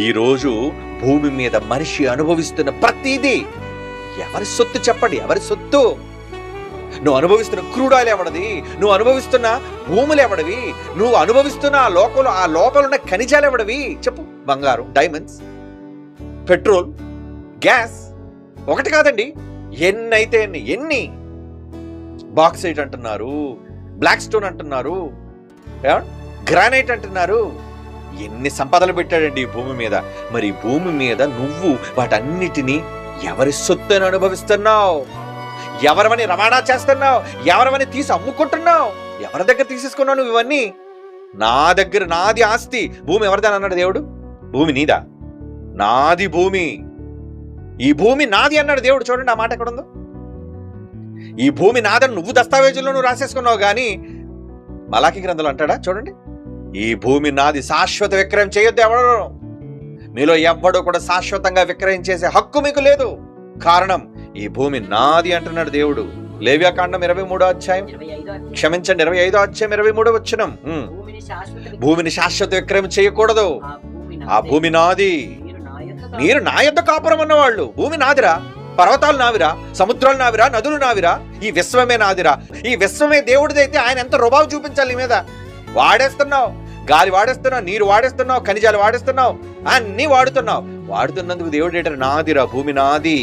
ఈరోజు భూమి మీద మనిషి అనుభవిస్తున్న ప్రతిదీ ఎవరి సొత్తు చెప్పండి? ఎవరి సొత్తు? నువ్వు అనుభవిస్తున్న క్రూడ్ ఆయిల్ ఎవడది? నువ్వు అనుభవిస్తున్న భూములు ఎవడవి? నువ్వు అనుభవిస్తున్న ఆ లోపల ఉన్న ఖనిజాలు ఎవడవి చెప్పు? బంగారం, డైమండ్స్, పెట్రోల్, గ్యాస్. ఒకటి కాదండి, ఎన్నైతే ఎన్ని బాక్సైట్ అంటున్నారు, బ్లాక్ స్టోన్ అంటున్నారు, గ్రానైట్ అంటున్నారు. ఎన్ని సంపదలు పెట్టాడండి ఈ భూమి మీద. మరి భూమి మీద నువ్వు వాటన్నిటినీ ఎవరి సొత్తుని అనుభవిస్తున్నావు? ఎవరమని రవాణా చేస్తున్నావు? ఎవరమని తీసి అమ్ముకుంటున్నావు? ఎవరి దగ్గర తీసేసుకున్నావు నువ్వు ఇవన్నీ? నా దగ్గర, నాది ఆస్తి. భూమి ఎవరిదని అన్నాడు దేవుడు? భూమి నీదా? నాది భూమి. ఈ భూమి నాది అన్నాడు దేవుడు. చూడండి ఆ మాట ఎక్కడ ఉందో. ఈ భూమి నాదని నువ్వు దస్తావేజుల్లో నువ్వు రాసేసుకున్నావు, కానీ మలాకి గ్రంథంలో అంటాడా? చూడండి, ఈ భూమి నాది, శాశ్వత విక్రయం చేయొద్దు ఎవడు. మీలో ఎవ్వడు కూడా శాశ్వతంగా విక్రయం చేసే హక్కు మీకు లేదు. కారణం, ఈ భూమి నాది అంటున్నాడు దేవుడు. లేవ్యాకాండం 23వ అధ్యాయం, క్షమించండి 25వ అధ్యాయం 23వ వచనం. భూమిని శాశ్వత విక్రయం చేయకూడదు. ఆ భూమి నాది. మీరు నా యొద్ద కాపురం అన్నవాళ్ళు. భూమి నాదిరా, పర్వతాలు నావిరా, సముద్రాలు నావిరా, నదులు నావిరా, ఈ విశ్వమే నాదిరా. ఈ విశ్వమే దేవుడిదైతే ఆయన ఎంత రుబాబు చూపించాలి నీ మీద? వాడేస్తున్నావు, గాలి వాడేస్తున్నావు, నీరు వాడేస్తున్నావు, ఖనిజాలు వాడేస్తున్నావు, అన్ని వాడుతున్నావు. వాడుతున్నందుకు దేవుడు ఏంటంటే నాదిరా, భూమి నాది.